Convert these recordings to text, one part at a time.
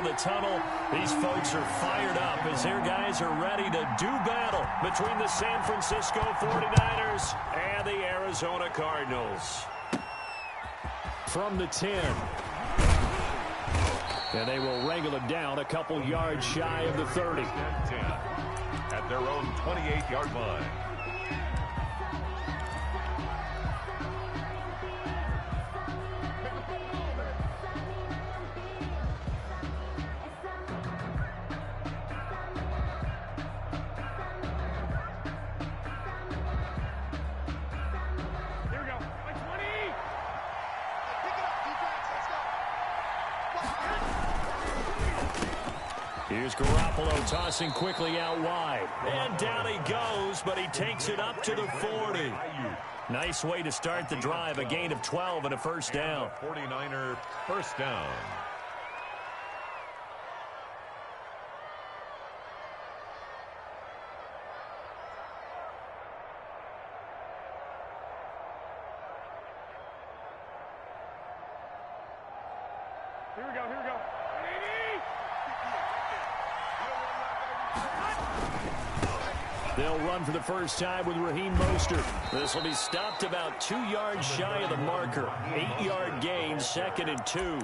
of the tunnel. These folks are fired up as their guys are ready to do battle between the San Francisco 49ers and the Arizona Cardinals. From the 10. And they will wrangle him down a couple yards shy of the 30. At their own 28-yard line. Here's Garoppolo tossing quickly out wide. And down he goes, but he takes it up to the 40. Nice way to start the drive, a gain of 12 and a first down. 49er first down. Here we go, here we go. They'll run for the first time with Raheem Mostert. This will be stopped about 2 yards shy of the marker. 8-yard gain, 2nd and 2.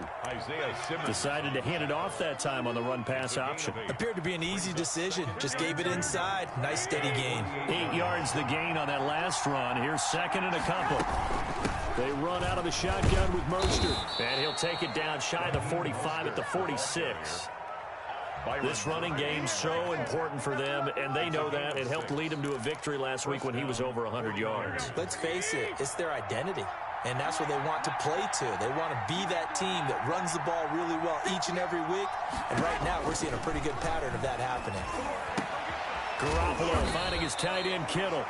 Decided to hand it off that time on the run-pass option. Appeared to be an easy decision. Just gave it inside. Nice steady gain. 8 yards the gain on that last run. Here's 2nd and a couple. They run out of the shotgun with Mostert. And he'll take it down shy of the 45 at the 46. This running game so important for them, and they know that. It helped lead them to a victory last week when he was over 100 yards. Let's face it, it's their identity, and that's what they want to play to. They want to be that team that runs the ball really well each and every week, and right now we're seeing a pretty good pattern of that happening. Garoppolo finding his tight end Kittle.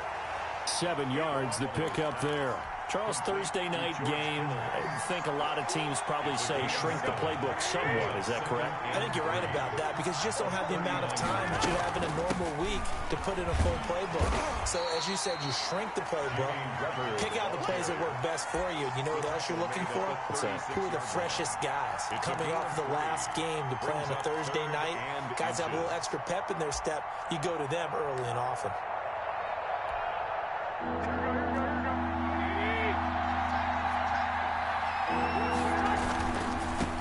7 yards, the pickup there. Charles, Thursday night game, I think a lot of teams probably say shrink the playbook somewhat. Is that correct? I think you're right about that because you just don't have the amount of time that you have in a normal week to put in a full playbook. So, as you said, you shrink the playbook, pick out the plays that work best for you. You know what else you're looking for? Who are the freshest guys? Coming off the last game to play on a Thursday night, guys have a little extra pep in their step. You go to them early and often.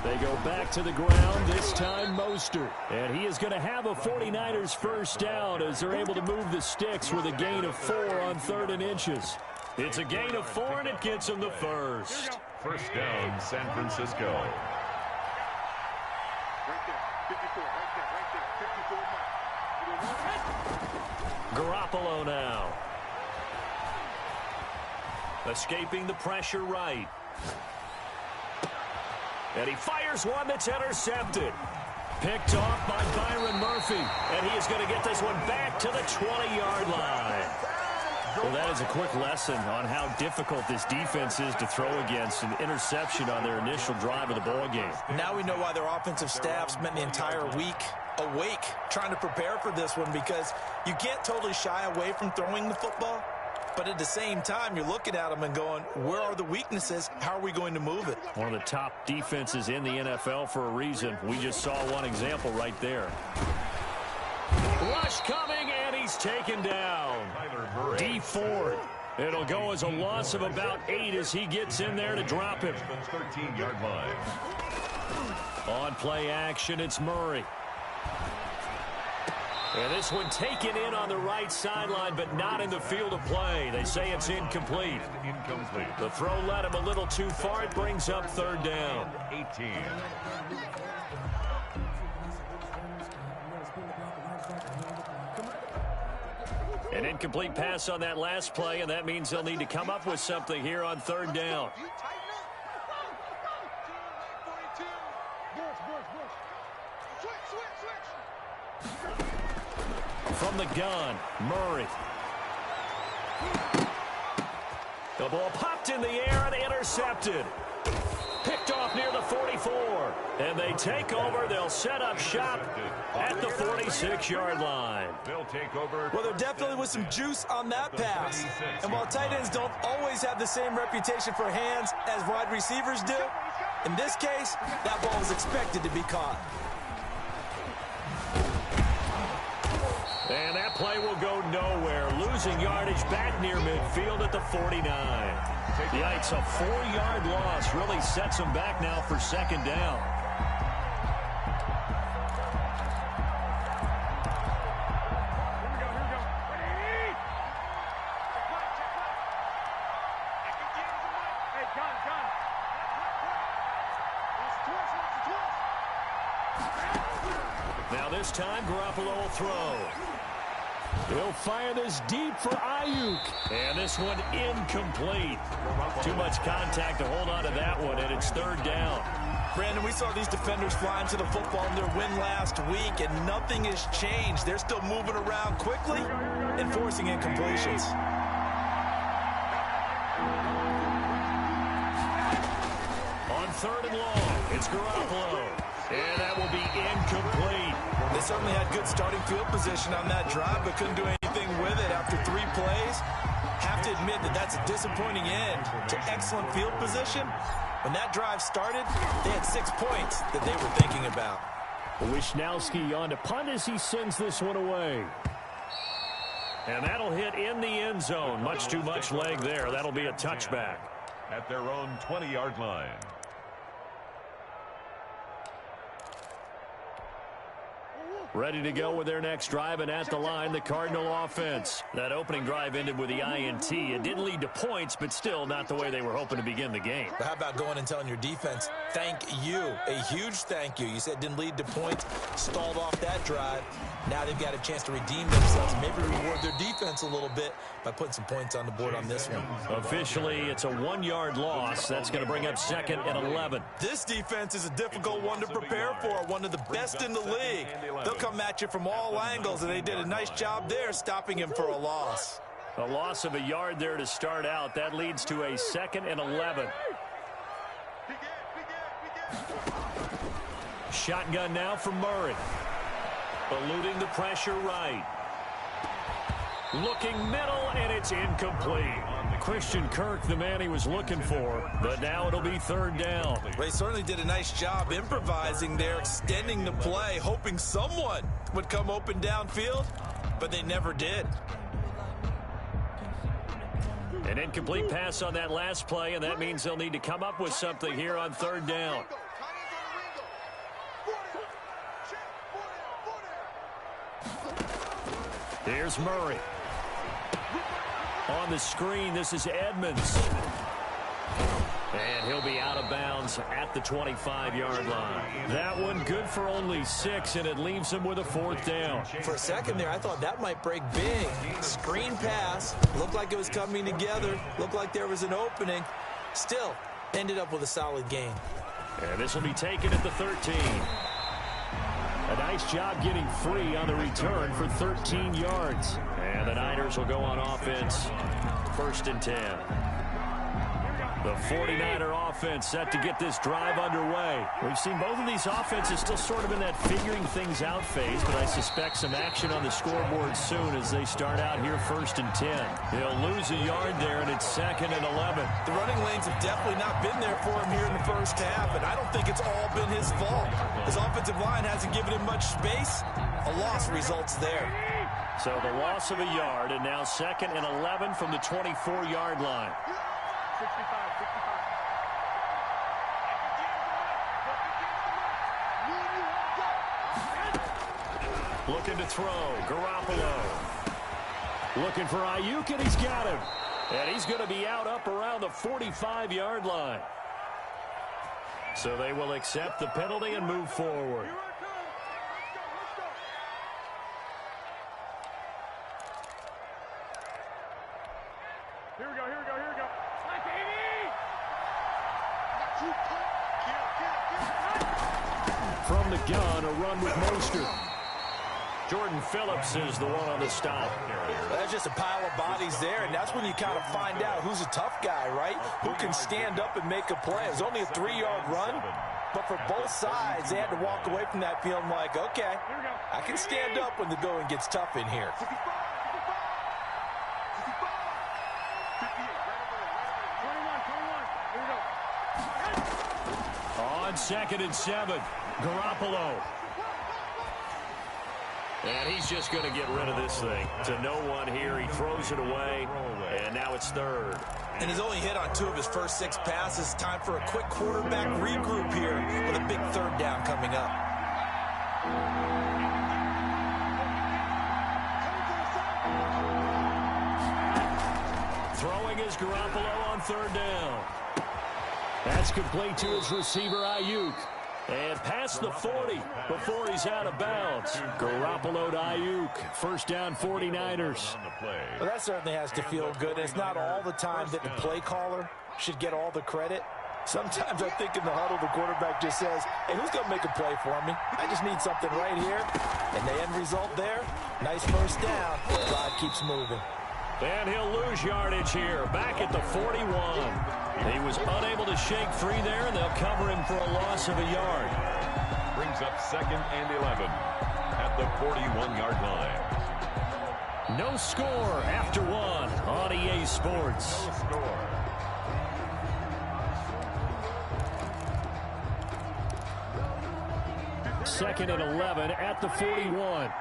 They go back to the ground, this time Mostert. And he is going to have a 49ers first down as they're able to move the sticks with a gain of 4 on 3rd and inches. It's a gain of 4, and it gets him the first. First down, San Francisco. Right there, 54, right there, 54. Garoppolo now. Escaping the pressure right. And he fires one that's intercepted. Picked off by Byron Murphy. And he is going to get this one back to the 20-yard line. Well, that is a quick lesson on how difficult this defense is to throw against. An interception on their initial drive of the ball game. Now we know why their offensive staff spent the entire week awake trying to prepare for this one, because you can't totally shy away from throwing the football. But at the same time, you're looking at them and going, where are the weaknesses? How are we going to move it? One of the top defenses in the NFL for a reason. We just saw one example right there. Rush coming, and he's taken down. D Ford. It'll go as a loss of about 8 as he gets in there to drop him. 13-yard line. On play action, it's Murray. And this one taken in on the right sideline, but not in the field of play. They say it's incomplete. Incomplete. The throw led him a little too far. It brings up 3rd down. 18. An incomplete pass on that last play, and that means they'll need to come up with something here on 3rd down. From the gun, Murray. The ball popped in the air and intercepted. Picked off near the 44. And they take over. They'll set up shop at the 46-yard line. They'll take over. Well, there definitely was some juice on that pass. And while tight ends don't always have the same reputation for hands as wide receivers do, in this case, that ball was expected to be caught. losing yardage back near midfield at the 49. Yikes, a 4-yard loss really sets them back now for second down. Now this time, Garoppolo will throw. He'll fire this deep for Ayuk. And this one incomplete. Too much contact to hold on to that one, and it's third down. Brandon, we saw these defenders flying to the football in their win last week, and nothing has changed. They're still moving around quickly and forcing incompletions. On third and long, it's Garoppolo. And that will be incomplete. They certainly had good starting field position on that drive, but couldn't do anything with it after 3 plays. Have to admit that that's a disappointing end to excellent field position. When that drive started, they had 6 points that they were thinking about. Wishnowski on to punt as he sends this one away. And that'll hit in the end zone. Much too much leg there. That'll be a touchback. At their own 20-yard line. Ready to go with their next drive, and at the line, the Cardinal offense. That opening drive ended with the INT. It didn't lead to points, but still not the way they were hoping to begin the game. But how about going and telling your defense, thank you, a huge thank you. You said it didn't lead to points, stalled off that drive. Now they've got a chance to redeem themselves and maybe reward their defense a little bit by putting some points on the board on this one. Officially, it's a 1-yard loss. That's going to bring up second and 11. This defense is a difficult one to prepare for, one of the best in the league. They'll come at you from all angles, and they did a nice job there stopping him for a loss. A loss of a yard there to start out. That leads to a second and 11. Shotgun now from Murray. Eluding the pressure right. Looking middle, and it's incomplete. Christian Kirk, the man he was looking for, but now it'll be third down. They certainly did a nice job improvising there, extending the play, hoping someone would come open downfield, but they never did. An incomplete pass on that last play, and that means they'll need to come up with something here on third down. Here's Murray. On the screen, this is Edmonds. And he'll be out of bounds at the 25-yard line. That one good for only 6, and it leaves him with a fourth down. For a second there, I thought that might break big. Screen pass. Looked like it was coming together. Looked like there was an opening. Still, ended up with a solid gain. And this will be taken at the 13. A nice job getting free on the return for 13 yards. And the Niners will go on offense. First and 10. The 49er offense set to get this drive underway. We've seen both of these offenses still sort of in that figuring things out phase, but I suspect some action on the scoreboard soon as they start out here first and 10. They'll lose a yard there, and it's second and 11. The running lanes have definitely not been there for him here in the first half, and I don't think it's all been his fault. His offensive line hasn't given him much space. A loss results there. So the loss of a yard, and now second and 11 from the 24-yard line. 65. Looking to throw, Garoppolo. Looking for Ayuk, and he's got him. And he's going to be out up around the 45-yard line. So they will accept the penalty and move forward. Here we go. Slack, baby! From the gun, a run with Mostert. Jordan Phillips is the one on the stop. That's just a pile of bodies there, and that's when you kind of find out who's a tough guy, right? Who can stand up and make a play. It was only a 3-yard run, but for both sides, they had to walk away from that feeling like, okay, I can stand up when the going gets tough in here. On second and 7, Garoppolo. And he's just going to get rid of this thing. To no one here. He throws it away, and now it's third. And he's only hit on 2 of his first 6 passes. Time for a quick quarterback regroup here with a big third down coming up. Throwing is Garoppolo on third down. That's complete to his receiver, Ayuk. And past the 40 before he's out of bounds. Garoppolo to Ayuk. First down, 49ers. Well, that certainly has to feel good. It's not all the time that the play caller should get all the credit. Sometimes I think in the huddle, the quarterback just says, hey, who's going to make a play for me? I just need something right here. And the end result there, nice first down. The drive keeps moving. And he'll lose yardage here. Back at the 41. He was unable to shake free there, and they'll cover him for a loss of a yard. Brings up 2nd and 11 at the 41-yard line. No score after 1 on EA Sports. No score. Second and 11 at the 41.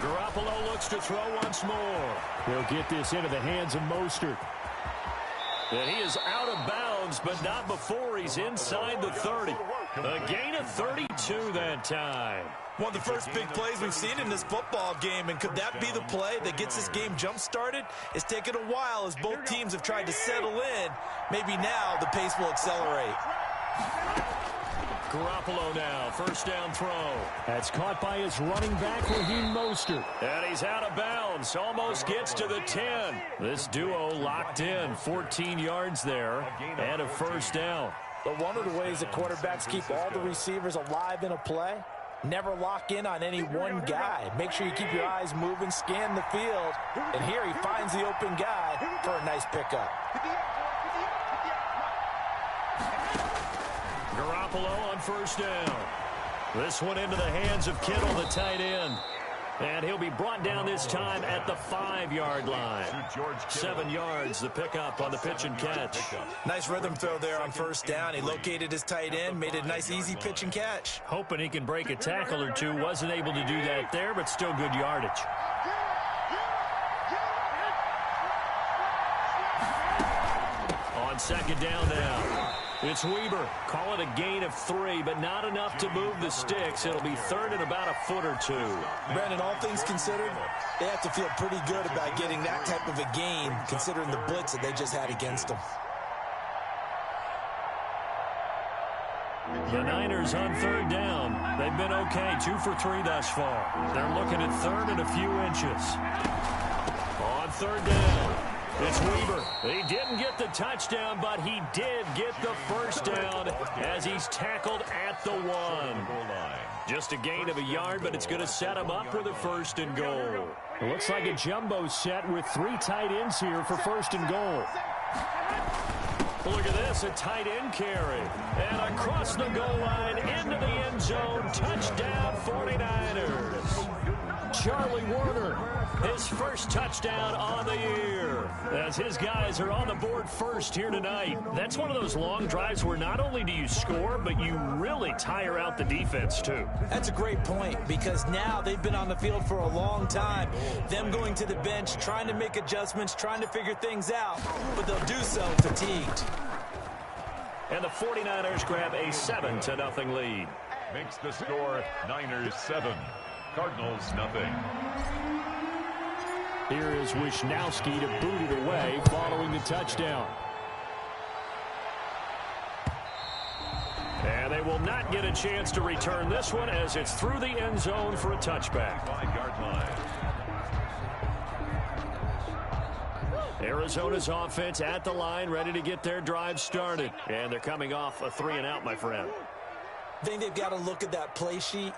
Garoppolo looks to throw once more. He'll get this into the hands of Mostert. And he is out of bounds, but not before he's inside the 30. A gain of 32 that time. One of the first big plays we've seen in this football game, and could that be the play that gets this game jump-started? It's taken a while as both teams have tried to settle in. Maybe now the pace will accelerate. Garoppolo now, first down throw. That's caught by his running back, Raheem Mostert. And he's out of bounds, almost gets to the 10. This duo locked in, 14 yards there, and a first down. But one of the ways that quarterbacks keep all the receivers alive in a play, never lock in on any one guy. Make sure you keep your eyes moving, scan the field, and here he finds the open guy for a nice pickup. Garoppolo on first down. This one into the hands of Kittle, the tight end. And he'll be brought down this time at the 5-yard line. 7 yards, the pickup on the pitch and catch. Nice rhythm throw there on first down. He located his tight end, made a nice easy pitch and catch. Hoping he can break a tackle or two. Wasn't able to do that there, but still good yardage. On second down now. It's Weber. Call it a gain of 3, but not enough to move the sticks. It'll be third and about a foot or 2. Brandon, all things considered, they have to feel pretty good about getting that type of a gain, considering the blitz that they just had against them. The Niners on third down. They've been okay, 2 for 3 thus far. They're looking at third and a few inches. On third down. It's Weber. He didn't get the touchdown, but he did get the first down as he's tackled at the 1. Just a gain of a yard, but it's going to set him up with a first and goal. It looks like a jumbo set with 3 tight ends here for first and goal. Look at this, a tight end carry. And across the goal line, into the end zone, touchdown 49ers. Charlie Warner, his first touchdown on the year, as his guys are on the board first here tonight. That's one of those long drives where not only do you score, but you really tire out the defense too. That's a great point, because now they've been on the field for a long time. Them going to the bench, trying to make adjustments, trying to figure things out, but they'll do so fatigued. And the 49ers grab a 7-0 lead. Makes the score Niners 7, Cardinals nothing. Here is Wisnowski to boot it away following the touchdown. And they will not get a chance to return this one as it's through the end zone for a touchback. 5-yard line. Arizona's offense at the line, ready to get their drive started. And they're coming off a 3-and-out, my friend. I think they've got to look at that play sheet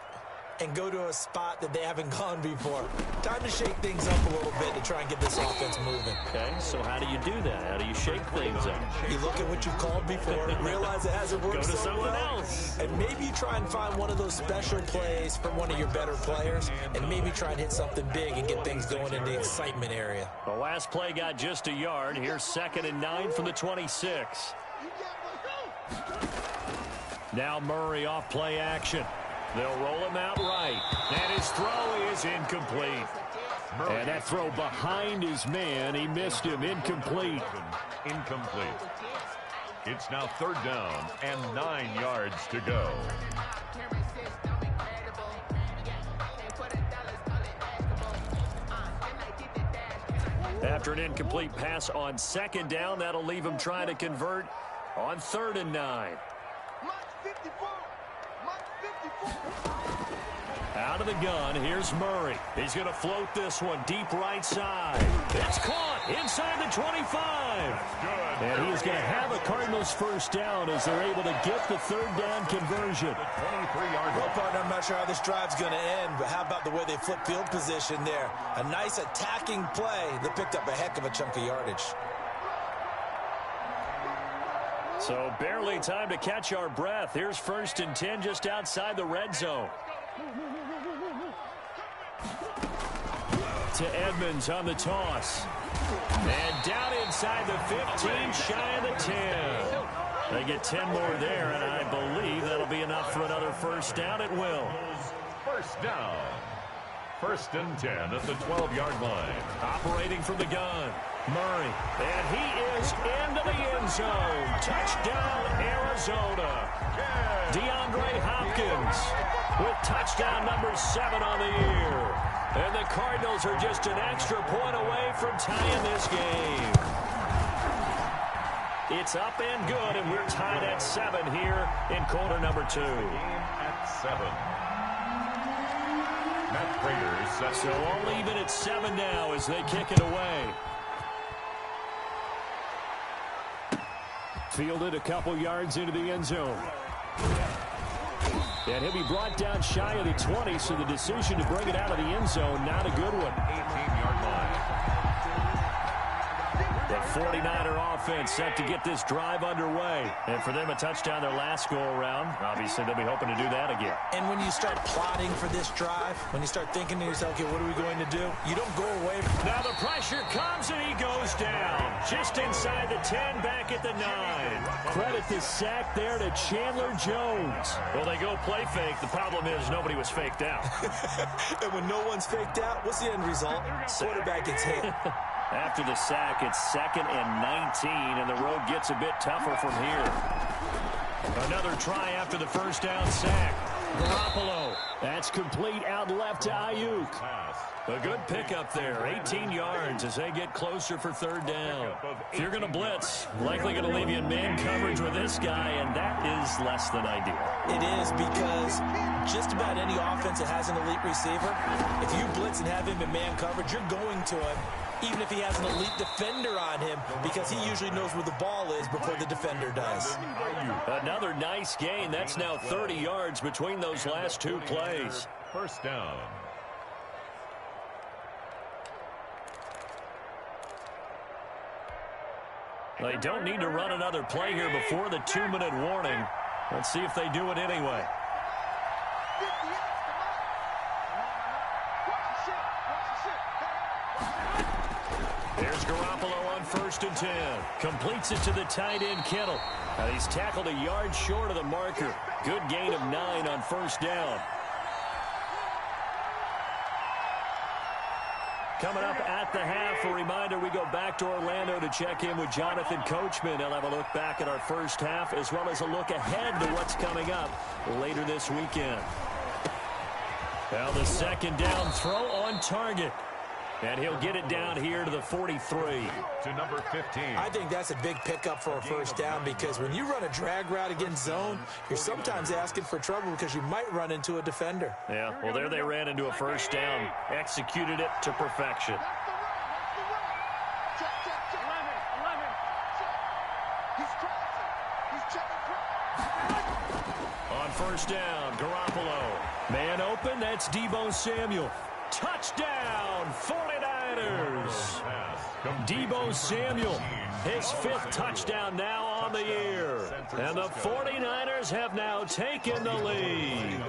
and go to a spot that they haven't gone before. Time to shake things up a little bit to try and get this offense moving. Okay, so how do you do that? How do you shake things up? You look at what you've called before, realize it hasn't worked Go to so something well, else. and maybe you try and find one of those special plays from one of your better players, and maybe try and hit something big and get things going in the excitement area. The last play got just a yard. Here's 2nd and 9 from the 26. Now Murray off play action. They'll roll him out right. And his throw is incomplete. And that throw behind his man, he missed him. Incomplete. Incomplete. It's now 3rd down and 9 yards to go. After an incomplete pass on 2nd down, that'll leave him trying to convert on 3rd and 9. Out of the gun, here's Murray. He's going to float this one deep right side. It's caught inside the 25. And he is going to have a Cardinals 1st down as they're able to get the 3rd down conversion. 23-yard Well, partner, I'm not sure how this drive's going to end, but how about the way they flip field position there? A nice attacking play that picked up a heck of a chunk of yardage. So barely time to catch our breath. Here's 1st and 10 just outside the red zone. To Edmonds on the toss. And down inside the 15, shy of the 10. They get 10 more there, and I believe that'll be enough for another 1st down. It will. 1st down. 1st and 10 at the 12-yard line. Operating from the gun. Murray. And he is into the end zone. Touchdown, Arizona. DeAndre Hopkins with touchdown number 7 on the year. And the Cardinals are just an extra point away from tying this game. It's up and good, and we're tied at 7 here in quarter number 2. At 7. Matt Prater set. So all even at 7 now as they kick it away. Fielded a couple yards into the end zone. And he'll be brought down shy of the 20, so the decision to bring it out of the end zone, not a good one. 18-yard line. The 49er offense set to get this drive underway. And for them, a touchdown their last go-around. Obviously, they'll be hoping to do that again. And when you start plotting for this drive, when you start thinking to yourself, okay, what are we going to do? You don't go away. Now the pressure comes, and he goes down. Just inside the 10, back at the 9. Credit the sack there to Chandler Jones. Well, they go play fake. The problem is nobody was faked out. And when no one's faked out, what's the end result? Quarterback gets hit. After the sack, it's 2nd and 19, and the road gets a bit tougher from here. Another try after the 1st down sack. Garoppolo. That's complete out left to Ayuk. A good pickup there, 18 yards as they get closer for 3rd down. If you're going to blitz, likely going to leave you in man coverage with this guy, and that is less than ideal. It is, because just about any offense that has an elite receiver, if you blitz and have him in man coverage, you're going to him, even if he has an elite defender on him, because he usually knows where the ball is before the defender does. Another nice gain. That's now 30 yards between those last 2 plays. 1st down. They don't need to run another play here before the 2-minute warning. Let's see if they do it anyway. There's Garoppolo on 1st and 10. Completes it to the tight end, Kittle. And he's tackled a yard short of the marker. Good gain of 9 on 1st down. Coming up at the half, a reminder, we go back to Orlando to check in with Jonathan Coachman. He'll have a look back at our 1st half, as well as a look ahead to what's coming up later this weekend. Now the 2nd down throw on target. And he'll get it down here to the 43. To number 15. I think that's a big pickup for a 1st down, because when you run a drag route against zone, you're sometimes asking for trouble because you might run into a defender. Yeah, well, there they ran into a 1st down. Executed it to perfection. On 1st down, Garoppolo. Man open, that's Deebo Samuel. Touchdown, 49ers. Deebo Samuel, his 5th touchdown now on the year. And the 49ers have now taken the lead.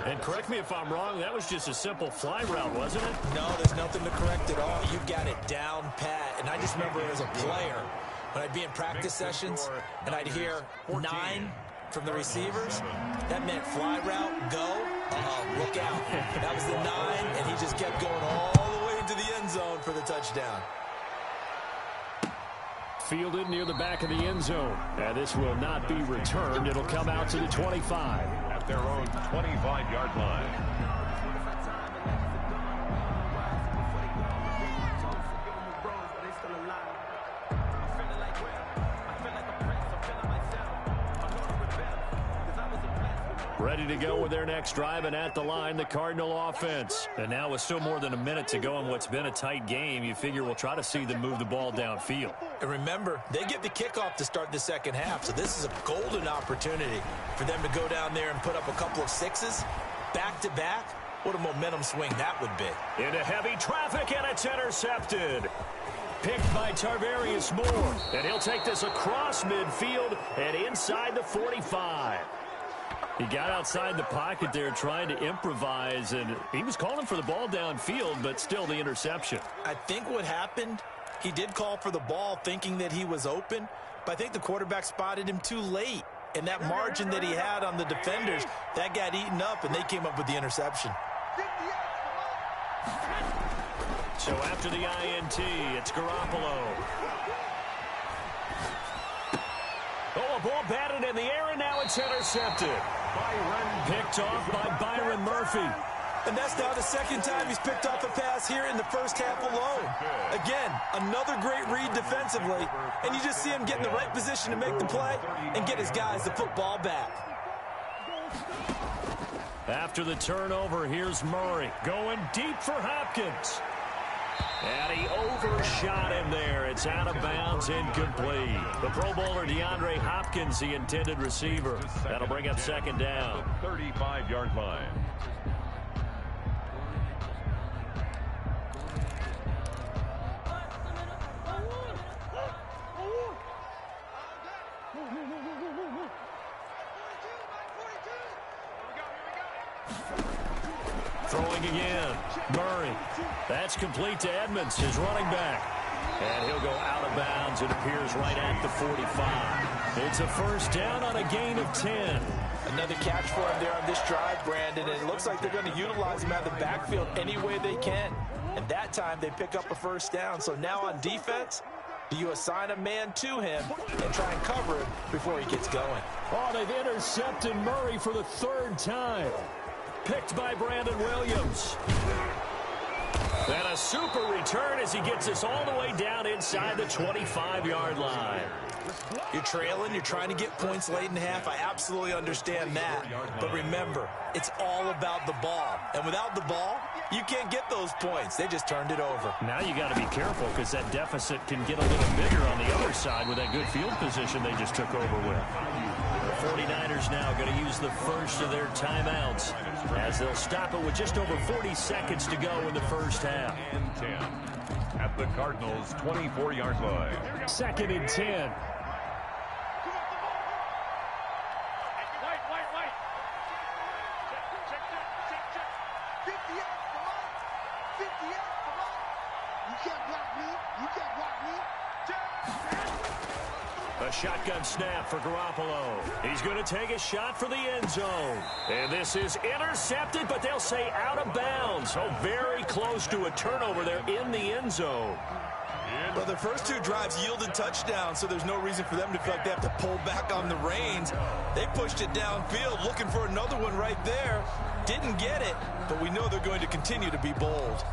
And correct me if I'm wrong, that was just a simple fly route, wasn't it? No, there's nothing to correct at all. You got it down pat. And I just remember as a player, when I'd be in practice sessions and I'd hear 9, from the receivers. That meant fly route, go. Look out. That was the 9, and he just kept going all the way into the end zone for the touchdown. Fielded near the back of the end zone. And this will not be returned. It'll come out to the 25. At their own 25-yard line. Ready to go with their next drive, and at the line, the Cardinal offense. And now with still more than a minute to go in what's been a tight game, you figure we'll try to see them move the ball downfield. And remember, they get the kickoff to start the second half, so this is a golden opportunity for them to go down there and put up a couple of 6s back-to-back. What a momentum swing that would be. Into heavy traffic, and it's intercepted. Picked by Tarvarius Moore, and he'll take this across midfield and inside the 45. He got outside the pocket there trying to improvise, and he was calling for the ball downfield, but still the interception. I think what happened, he did call for the ball thinking that he was open, but I think the quarterback spotted him too late. And that margin that he had on the defenders, that got eaten up, and they came up with the interception. So after the INT, it's Garoppolo. Oh, a ball batted in the air, and now it's intercepted. Picked off by Byron Murphy. And that's now the second time he's picked off a pass here in the first half alone. Again, another great read defensively, and you just see him get in the right position to make the play and get his guys the football back. After the turnover, here's Murray going deep for Hopkins. And he overshot him there. It's out of bounds, incomplete. The Pro Bowler DeAndre Hopkins, the intended receiver. That'll bring up second down. 35-yard line. Throwing again. Murray. That's complete to Edmonds, his running back. And he'll go out of bounds. It appears right at the 45. It's a first down on a gain of 10. Another catch for him there on this drive, Brandon. And it looks like they're going to utilize him out of the backfield any way they can. And that time they pick up a first down. So now on defense, do you assign a man to him and try and cover him before he gets going? Oh, they've intercepted Murray for the third time. Picked by Brandon Williams. And a super return as he gets us all the way down inside the 25-yard line. You're trailing, you're trying to get points late in half. I absolutely understand that. But remember, it's all about the ball. And without the ball, you can't get those points. They just turned it over. Now you got to be careful because that deficit can get a little bigger on the other side with that good field position they just took over with. The 49ers now going to use the first of their timeouts as they'll stop it with just over 40 seconds to go in the first half. And 10 at the Cardinals' 24-yard line. Second and 10. A shotgun snap for Garoppolo. He's going to take a shot for the end zone. And this is intercepted, but they'll say out of bounds. So very close to a turnover there in the end zone. Well, the first two drives yielded touchdowns, so there's no reason for them to feel like they have to pull back on the reins. They pushed it downfield, looking for another one right there. Didn't get it, but we know they're going to continue to be bold.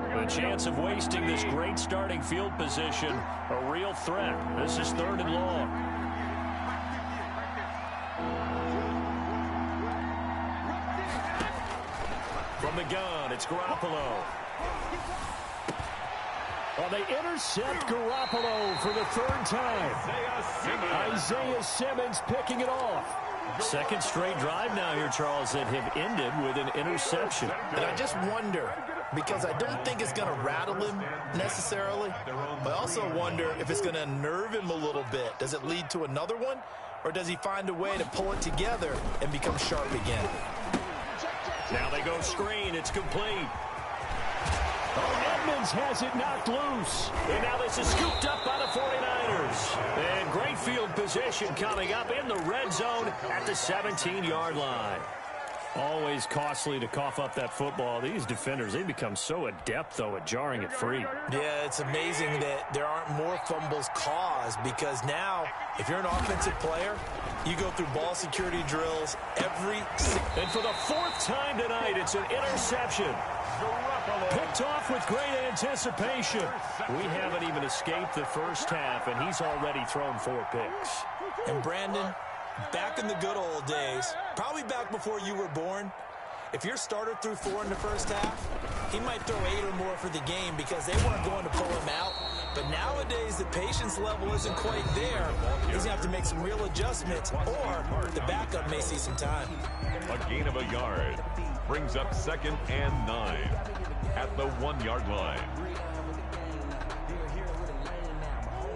The chance of wasting this great starting field position, a real threat. This is third and long. From the gun, it's Garoppolo. Well, they intercept Garoppolo for the third time. Isaiah Simmons picking it off. Second straight drive now here, Charles, that have ended with an interception. And I just wonder, because I don't think it's going to rattle him necessarily, but I also wonder if it's going to unnerve him a little bit. Does it lead to another one, or does he find a way to pull it together and become sharp again? Now they go screen. It's complete. Oh, Edmonds has it knocked loose. And now this is scooped up by the 49ers. field position coming up in the red zone at the 17-yard line. Always costly to cough up that football. These defenders, they become so adept, though, at jarring it free. Yeah, it's amazing that there aren't more fumbles caused, because now, if you're an offensive player, you go through ball security drills every... And for the fourth time tonight, it's an interception. Picked off with great anticipation. We haven't even escaped the first half, and he's already thrown 4 picks. And Brandon, back in the good old days, probably back before you were born, if your starter threw 4 in the first half, he might throw 8 or more for the game because they weren't going to pull him out. But nowadays, the patience level isn't quite there. He's going to have to make some real adjustments, or the backup may see some time. A gain of a yard brings up 2nd and 9 at the 1-yard line.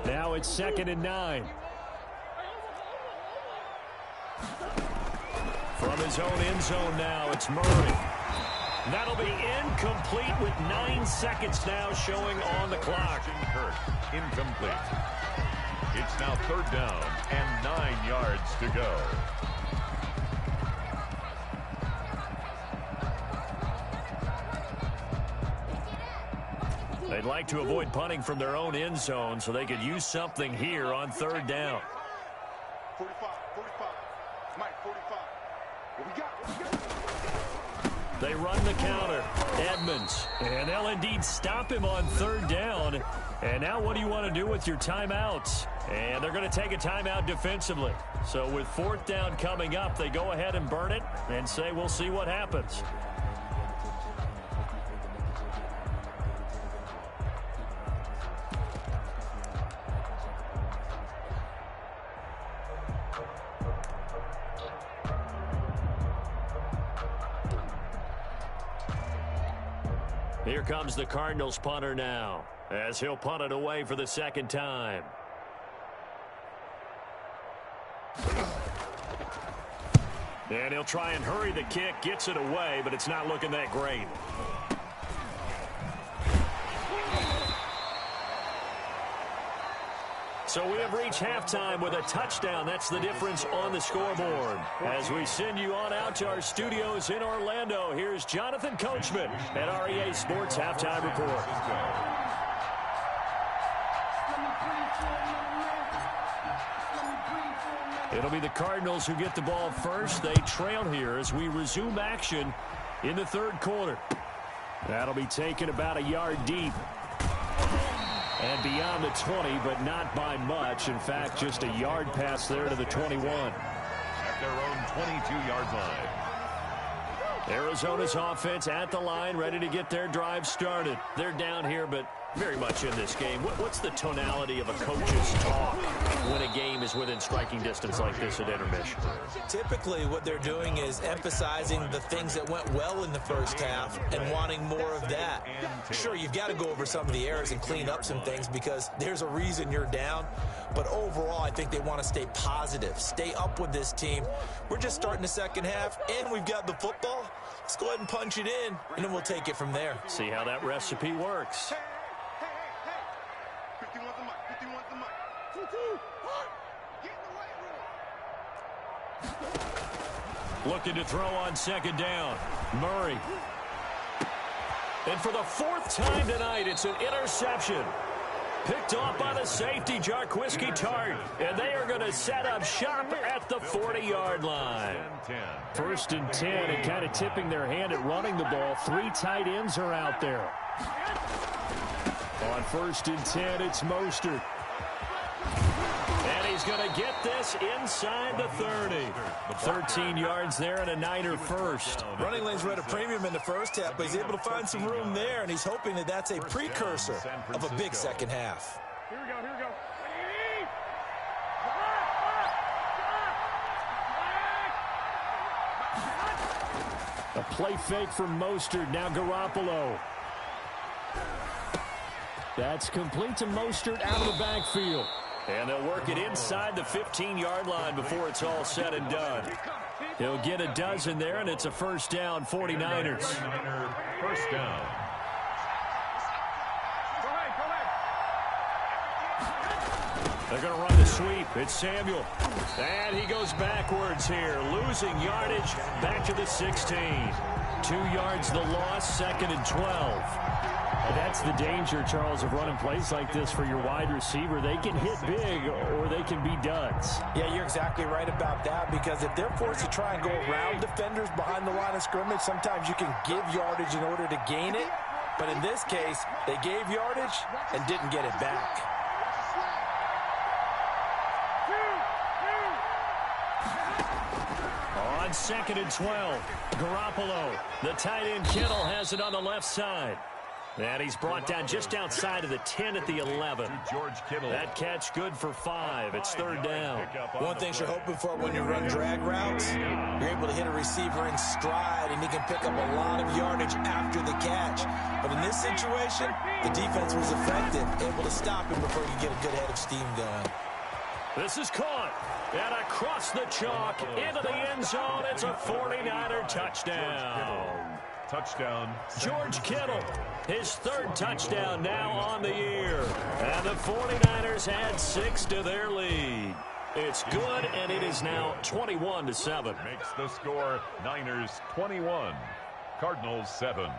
Now it's 2nd and 9. From his own end zone now, it's Murray. That'll be incomplete with 9 seconds now showing on the clock. Incomplete. It's now 3rd down and 9 yards to go. They'd like to avoid punting from their own end zone so they could use something here on 3rd down. 45. Mike, 45. What we got? They run the counter. Edmonds. And they'll indeed stop him on 3rd down. And now what do you want to do with your timeouts? And they're going to take a timeout defensively. So with 4th down coming up, they go ahead and burn it and say we'll see what happens. Here comes the Cardinals punter now, as he'll punt it away for the 2nd time. And he'll try and hurry the kick, gets it away, but it's not looking that great. So we have reached halftime with a touchdown. That's the difference on the scoreboard. As we send you on out to our studios in Orlando, here's Jonathan Coachman at REA Sports Halftime Report. It'll be the Cardinals who get the ball first. They trail here as we resume action in the 3rd quarter. That'll be taken about a yard deep. And beyond the 20, but not by much. In fact, just a yard pass there to the 21. At their own 22-yard line. Arizona's offense at the line, ready to get their drive started. They're down here, but very much in this game. What's the tonality of a coach's talk when a game is within striking distance like this at intermission? Typically, what they're doing is emphasizing the things that went well in the first half and wanting more of that. Sure, you've got to go over some of the errors and clean up some things because there's a reason you're down. But overall, I think they want to stay positive, stay up with this team. We're just starting the 2nd half, and we've got the football. Let's go ahead and punch it in, and then we'll take it from there. See how that recipe works. Looking to throw on 2nd down. Murray. And for the 4th time tonight, it's an interception. Picked off by the safety, Jarquiski Tart. And they are going to set up shop at the 40-yard line. 1st and 10, and kind of tipping their hand at running the ball. 3 tight ends are out there. On 1st and 10, it's Mostert. And he's going to get this inside the 30. 13 yards there and a Niner first. Running lanes were at a premium in the first half, but he's able to find some room there, and he's hoping that that's a precursor of a big 2nd half. Here we go. A play fake from Mostert. Now Garoppolo. That's complete to Mostert out of the backfield. And they'll work it inside the 15-yard line before it's all said and done. He'll get a dozen there, and it's a 1st down, 49ers. 1st down. They're going to run the sweep. It's Samuel. And he goes backwards here, losing yardage back to the 16. 2 yards the loss, 2nd and 12. That's the danger, Charles, of running plays like this for your wide receiver. They can hit big or they can be duds. Yeah, you're exactly right about that, because if they're forced to try and go around defenders behind the line of scrimmage, sometimes you can give yardage in order to gain it. But in this case, they gave yardage and didn't get it back. On 2nd and 12, Garoppolo. The tight end Kittle has it on the left side. And he's brought down just outside of the 10 at the 11. That catch good for 5. It's 3rd down. One thing you're hoping for when you run drag routes, you're able to hit a receiver in stride, and he can pick up a lot of yardage after the catch. But in this situation, the defense was effective, able to stop him before you get a good head of steam going. This is caught. And across the chalk into the end zone. It's a 49er touchdown. Touchdown. George Kittle, his 3rd touchdown now on the year. And the 49ers add 6 to their lead. It's good, and it is now 21-7. Makes the score Niners 21, Cardinals 7.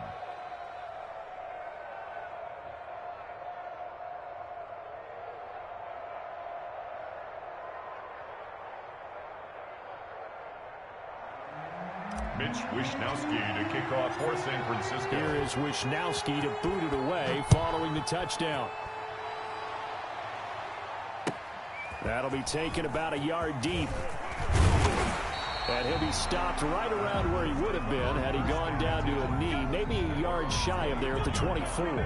Mitch Wishnowsky to kick off for San Francisco. Here is Wishnowsky to boot it away following the touchdown. That'll be taken about a yard deep. And he'll be stopped right around where he would have been had he gone down to a knee, maybe a yard shy of there at the 24.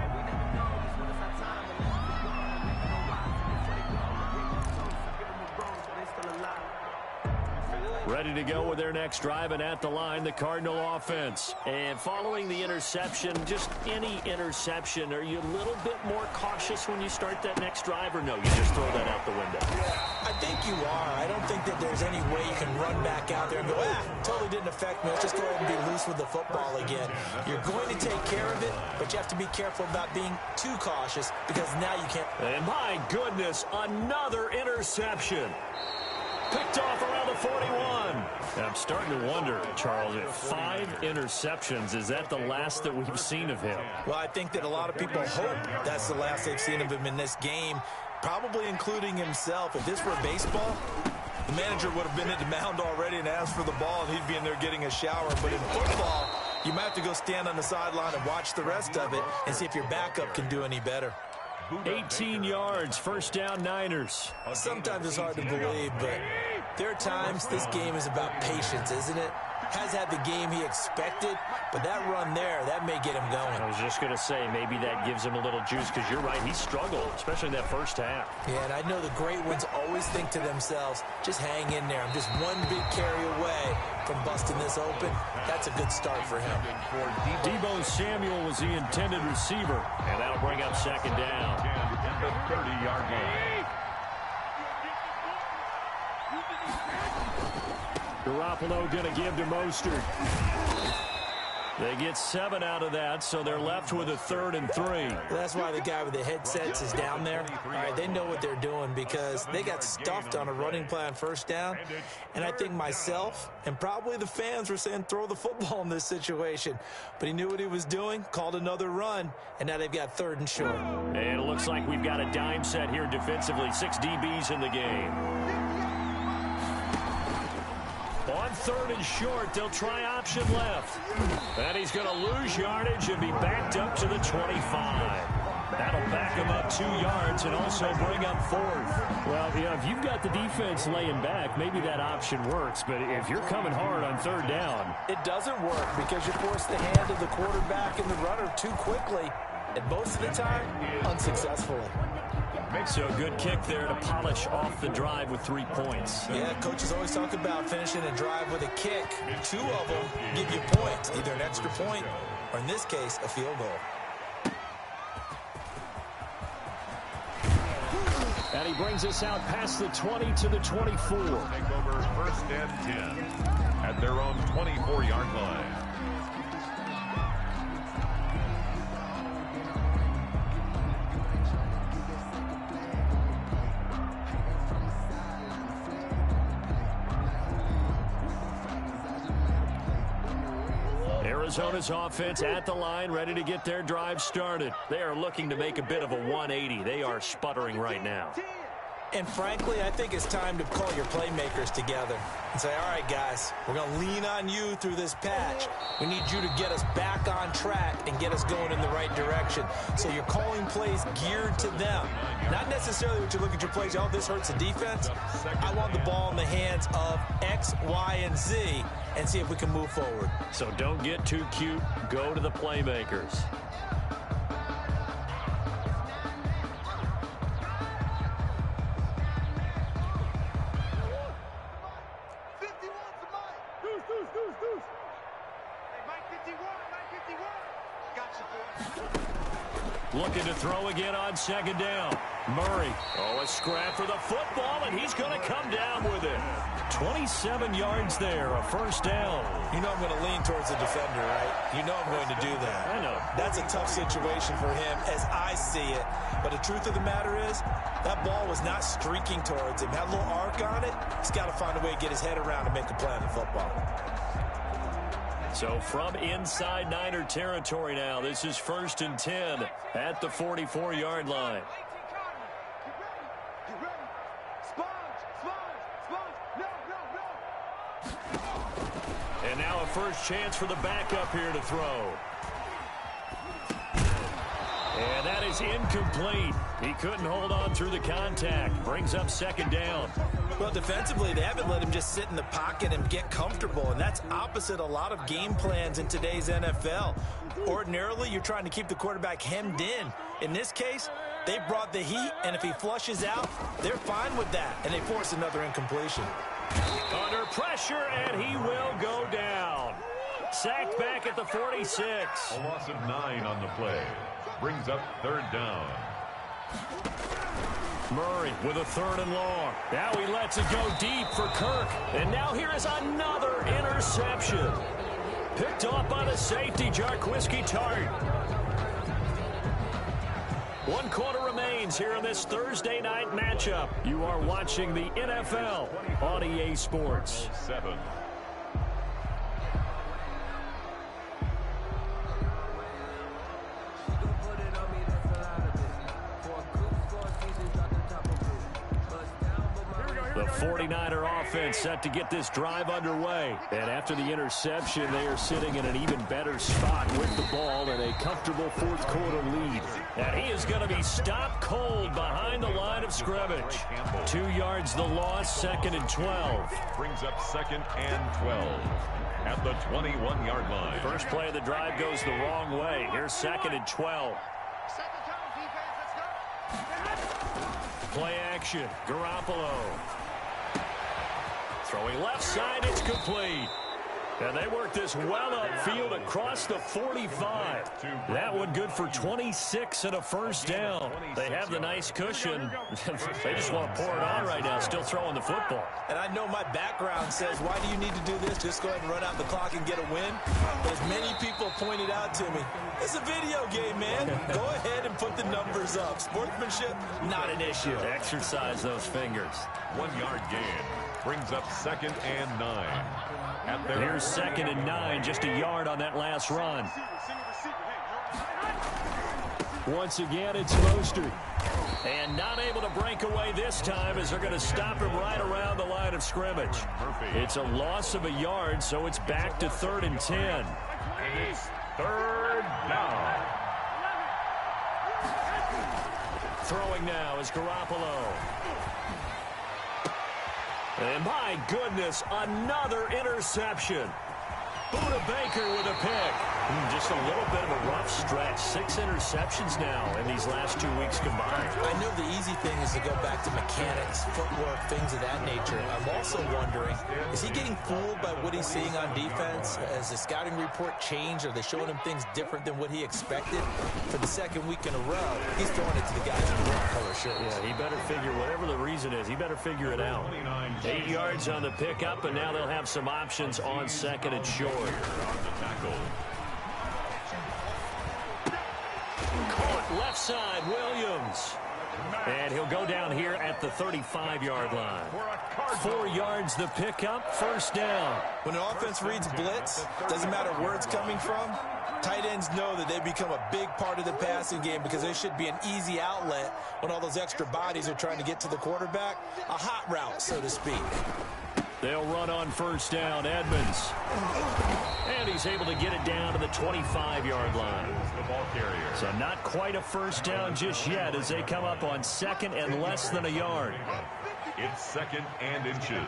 Ready to go with their next drive, and at the line, the Cardinal offense. And following the interception, just any interception, are you a little bit more cautious when you start that next drive, or no, you just throw that out the window? I think you are. I don't think that there's any way you can run back out there and go, totally didn't affect me. Let's just go ahead and be loose with the football again. You're going to take care of it, but you have to be careful about being too cautious, because now you can't. And my goodness, another interception. Picked off around the 41. I'm starting to wonder, Charles, if 5 interceptions, is that the last that we've seen of him? Well, I think that a lot of people hope that's the last they've seen of him in this game, probably including himself. If this were baseball, the manager would have been at the mound already and asked for the ball, and he'd be in there getting a shower. But in football, you might have to go stand on the sideline and watch the rest of it and see if your backup can do any better. 18 yards, 1st down Niners. Sometimes it's hard to believe, but there are times this game is about patience, isn't it? Has had the game he expected, but that run there, that may get him going. I was just going to say, maybe that gives him a little juice, because you're right, he struggled, especially in that first half. Yeah, and I know the great ones always think to themselves, just hang in there. I'm just one big carry away from busting this open. That's a good start for him. Deebo Samuel was the intended receiver, and that'll bring up 2nd down. At the 30-yard line. Garoppolo going to give to Mostert. They get 7 out of that, so they're left with a 3rd and 3. Well, that's why the guy with the headsets is down there. All right, they know what they're doing, because they got stuffed on a running play on 1st down. And I think myself and probably the fans were saying throw the football in this situation. But he knew what he was doing, called another run, and now they've got 3rd and short. And it looks like we've got a dime set here defensively. 6 DBs in the game. On 3rd and short, they'll try option left. And he's going to lose yardage and be backed up to the 25. That'll back him up 2 yards and also bring up 4th. Well, if you've got the defense laying back, maybe that option works. But if you're coming hard on 3rd down, it doesn't work, because you force the hand of the quarterback and the runner too quickly. And most of the time, unsuccessfully. So a good kick there to polish off the drive with 3 points. Yeah, coaches always talk about finishing a drive with a kick. 2 of them give you points, either an extra point or, in this case, a field goal. And he brings us out past the 20 to the 24. Take over 1st and 10 at their own 24-yard line. Arizona's offense at the line, ready to get their drive started. They are looking to make a bit of a 180. They are sputtering right now. And frankly, I think it's time to call your playmakers together and say, all right, guys, we're going to lean on you through this patch. We need you to get us back on track and get us going in the right direction. So you're calling plays geared to them. Not necessarily what you look at your plays, oh, this hurts the defense. I want the ball in the hands of X, Y, and Z and see if we can move forward. So don't get too cute. Go to the playmakers. Looking to throw again on second down. Murray. Oh, a scrap for the football, and he's going to come down with it. 27 yards there, a first down. You know I'm going to lean towards the defender, right? You know I'm going to do that. I know. That's a tough situation for him as I see it. But the truth of the matter is, that ball was not streaking towards him. Had a little arc on it. He's got to find a way to get his head around and make a play on the football. So from inside Niner territory now, this is 1st and 10 at the 44-yard line. And now a first chance for the backup here to throw. And that is incomplete. He couldn't hold on through the contact. Brings up second down. Well, defensively, they haven't let him just sit in the pocket and get comfortable, and that's opposite a lot of game plans in today's NFL. Ordinarily, you're trying to keep the quarterback hemmed in. In this case, they brought the heat, and if he flushes out, they're fine with that, and they force another incompletion. Under pressure, and he will go down. Sacked back at the 46. A loss of 9 on the play. Brings up third down. Murray with a third and long. Now he lets it go deep for Kirk. And now here is another interception. Picked off by the safety, Jarquiski Tart. 1 quarter remains here in this Thursday night matchup. You are watching the NFL on EA Sports. 7. The 49er offense set to get this drive underway. And after the interception, they are sitting in an even better spot with the ball and a comfortable fourth quarter lead. And he is going to be stopped cold behind the line of scrimmage. 2 yards the loss, 2nd and 12. Brings up 2nd and 12 at the 21-yard line. First play of the drive goes the wrong way. Here's 2nd and 12. Play action. Garoppolo. Throwing left side, it's complete. And they work this well upfield across the 45. That one good for 26 and a first down. They have the nice cushion. They just want to pour it on right now, still throwing the football. And I know my background says, why do you need to do this? Just go ahead and run out the clock and get a win. But as many people pointed out to me, it's a video game, man. Go ahead and put the numbers up. Sportsmanship, not an issue. Exercise those fingers. 1 yard gain. Brings up 2nd and 9. Here's 2nd and 9, just a yard on that last run. Once again, it's Mostert. And not able to break away this time as they're going to stop him right around the line of scrimmage. It's a loss of a yard, so it's back to 3rd and 10. And it's 3rd down. Throwing now is Garoppolo. And my goodness, another interception. Buda Baker with a pick. Just a little bit of a rough stretch. 6 interceptions now in these last 2 weeks combined. I know the easy thing is to go back to mechanics, footwork, things of that nature. I'm also wondering, is he getting fooled by what he's seeing on defense? Has the scouting report changed? Are they showing him things different than what he expected? For the 2nd week in a row, he's throwing it to the guys in the red color shirts. Yeah, he better figure, whatever the reason is, he better figure it out. 8 yards on the pickup, and now they'll have some options on 2nd and short. On the tackle. Caught left side, Williams. And he'll go down here at the 35-yard line. 4 yards the pickup, first down. When an offense reads blitz, doesn't matter where it's coming from, tight ends know that they become a big part of the passing game because they should be an easy outlet when all those extra bodies are trying to get to the quarterback. A hot route, so to speak. They'll run on first down, Edmonds. And he's able to get it down to the 25-yard line. So not quite a first down just yet as they come up on second and less than a yard. It's second and inches.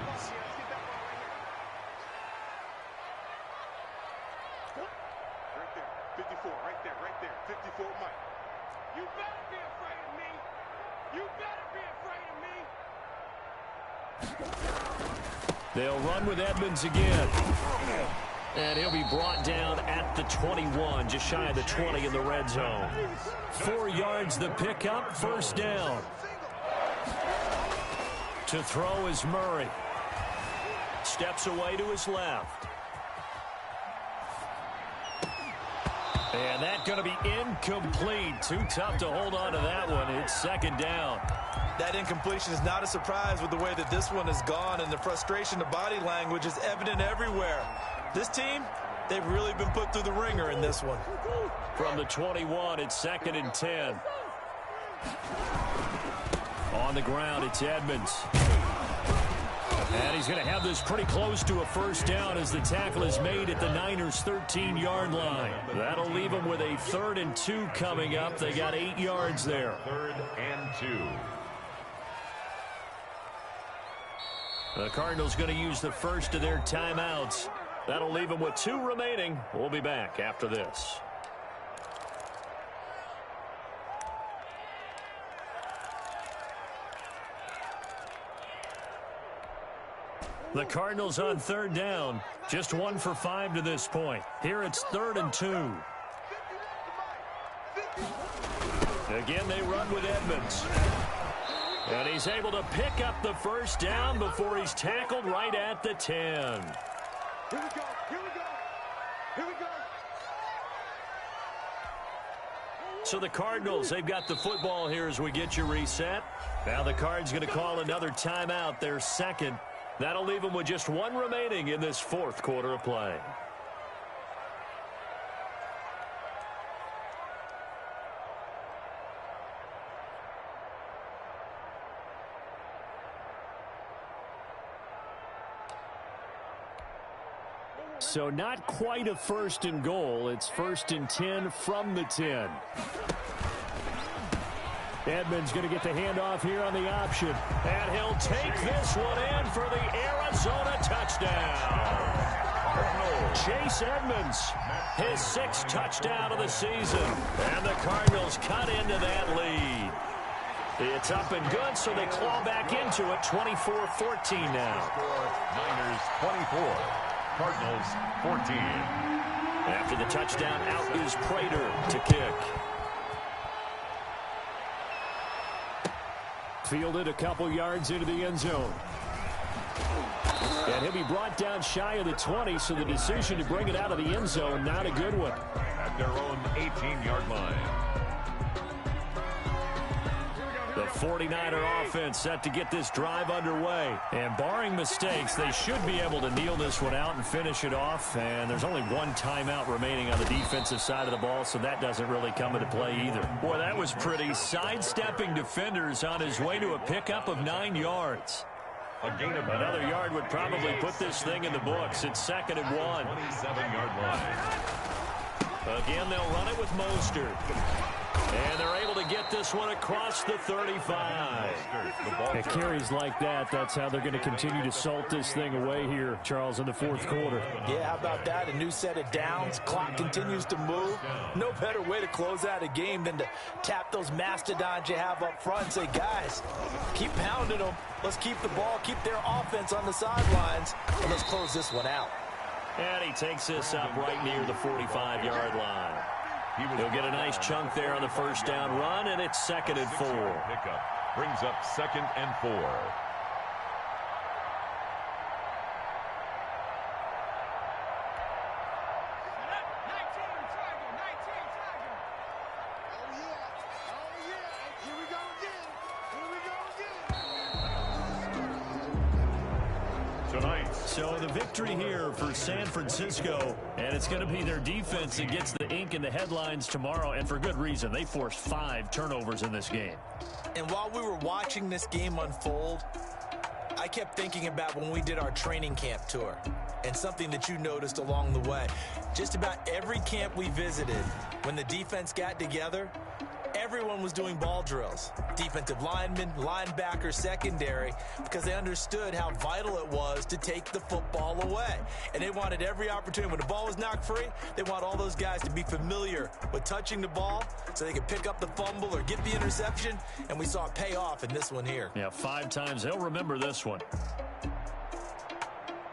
Right there. 54, right there. 54, Mike. You better be afraid of me. You better be afraid of me. They'll run with Edmonds again. And he'll be brought down at the 21, just shy of the 20 in the red zone. 4 yards the pickup, first down. To throw is Murray. Steps away to his left. And that's going to be incomplete. Too tough to hold on to that one. It's second down. That incompletion is not a surprise with the way that this one has gone, and the frustration, the body language is evident everywhere. This team, they've really been put through the ringer in this one. From the 21, it's second and 10. On the ground, it's Edmonds. And he's going to have this pretty close to a first down as the tackle is made at the Niners' 13-yard line. That'll leave them with a 3rd and 2 coming up. They got 8 yards there. 3rd and 2. The Cardinals going to use the first of their timeouts. That'll leave them with 2 remaining. We'll be back after this. The Cardinals on 3rd down. Just 1 for 5 to this point. Here it's 3rd and 2. Again, they run with Edmonds. And he's able to pick up the first down before he's tackled right at the 10. Here we go. So the Cardinals, they've got the football here as we get you reset. Now the Cards going to call another timeout, their second. That'll leave them with just 1 remaining in this 4th quarter of play. So not quite a 1st and goal. It's 1st and 10 from the 10. Edmonds going to get the handoff here on the option. And he'll take this one in for the Arizona touchdown. Chase Edmonds, his 6th touchdown of the season. And the Cardinals cut into that lead. It's up and good, so they claw back into it, 24-14 now. Niners 24. Cardinals 14. After the touchdown, out is Prater to kick. Fielded a couple yards into the end zone. And he'll be brought down shy of the 20, so the decision to bring it out of the end zone, not a good one. At their own 18-yard line. The 49er offense set to get this drive underway. And barring mistakes, they should be able to kneel this one out and finish it off. And there's only 1 timeout remaining on the defensive side of the ball, so that doesn't really come into play either. Boy, that was pretty. Sidestepping defenders on his way to a pickup of 9 yards. A gain of Another yard would probably put this thing in the books. It's 2nd and 1. 27-yard line. Again, they'll run it with Mostert. And they're able to get this one across the 35. At carries like that, that's how they're going to continue to salt this thing away here, Charles, in the 4th quarter. Yeah, how about that? A new set of downs. Clock continues to move. No better way to close out a game than to tap those mastodons you have up front and say, guys, keep pounding them. Let's keep the ball, keep their offense on the sidelines, and let's close this one out. And he takes this up right near the 45-yard line. He'll get a nice chunk there on the first down run, and it's 2nd and 4. Pickup brings up 2nd and 4. So the victory here for San Francisco, and it's going to be their defense that gets the ink in the headlines tomorrow, and for good reason. They forced 5 turnovers in this game. And while we were watching this game unfold, I kept thinking about when we did our training camp tour and something that you noticed along the way. Just about every camp we visited, when the defense got together, everyone was doing ball drills. Defensive linemen, linebackers, secondary, because they understood how vital it was to take the football away. And they wanted every opportunity. When the ball was knocked free, they want all those guys to be familiar with touching the ball so they could pick up the fumble or get the interception. And we saw it pay off in this one here. Yeah, 5 times. They'll remember this one.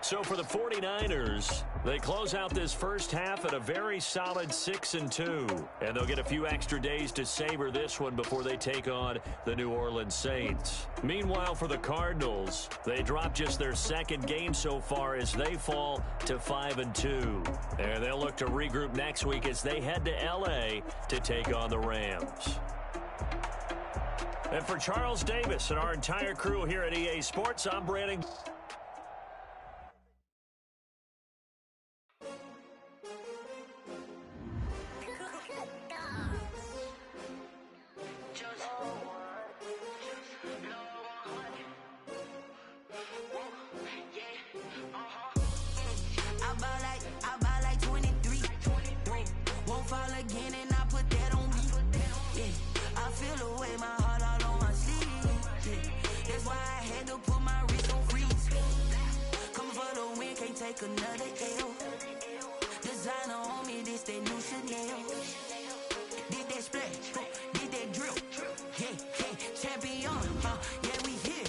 So for the 49ers, they close out this first half at a very solid 6-2. And they'll get a few extra days to savor this one before they take on the New Orleans Saints. Meanwhile, for the Cardinals, they drop just their 2nd game so far as they fall to 5-2. And they'll look to regroup next week as they head to L.A. to take on the Rams. And for Charles Davis and our entire crew here at EA Sports, I'm Brandon. Another L. Designer on me, this that new Chanel. Did that splash, did that drill. Yeah, champion, yeah, we here.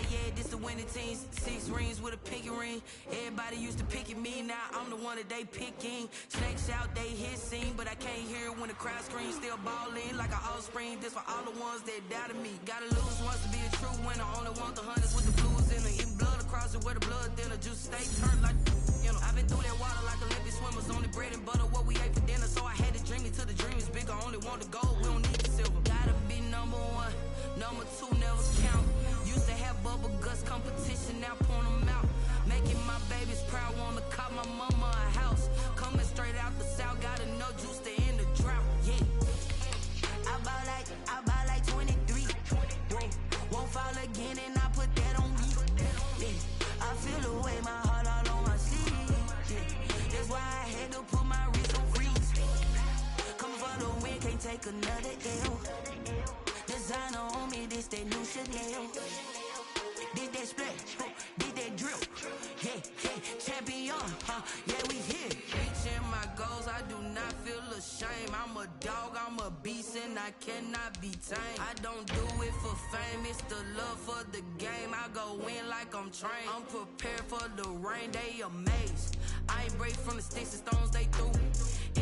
Yeah, this the winning team. 6 rings with a pinky ring. Everybody used to pick at me, now I'm the one that they picking. Snakes out, they hissing, but I can't hear when the crowd screams. Still balling like an offspring. This for all the ones that doubted me. Gotta lose once to be a true winner. Only want the hunters with the blues in the eating blood across it where the blood thinner. Juice steak hurt like. I've been through that water like Olympic swimmers. Only bread and butter, what we ate for dinner. So I had to dream it till the dream is bigger. Only want the gold, we don't need the silver. Gotta be number 1, number 2 never count. Used to have bubble guts competition, now point them out. Making my babies proud, wanna cop my mama a house. Coming straight out the south, gotta know juice to end the drought. Yeah, I buy like 23. Won't fall again and I put that on me. Yeah, I feel the way my heart all on my sleeve. That's why I had to put my wrist on freeze. Coming for the win, can't take another L. Designer on me, this that new Chanel. Did that splash, did that drill. Yeah, champion, yeah, we here. Reaching my goals, I do not feel ashamed. I'm a dog, I'm a beast, and I cannot be tamed. I don't do it for fame, it's the love for the game. I go in like I'm trained. I'm prepared for the rain, they amazed. I ain't break from the sticks and stones they threw.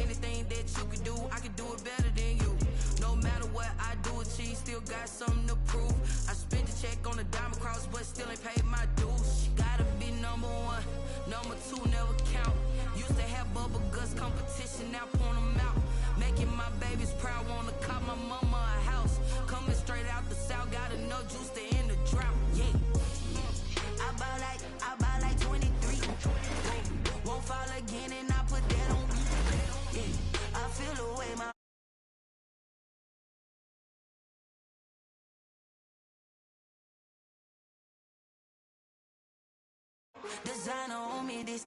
Anything that you can do, I can do it better than you. No matter what I do, achieve, still got something to prove. I spent the check on the diamond cross, but still ain't paid my dues. Gotta be number 1, number 2 never count. Used to have bubble guts competition, now point them out. Making my babies proud, wanna cop my mama a house. Coming straight out the south, gotta know juice to end the drought. Yeah, I buy like 23. Won't fall again and I put that on me. Yeah, I feel the way my designer on me, this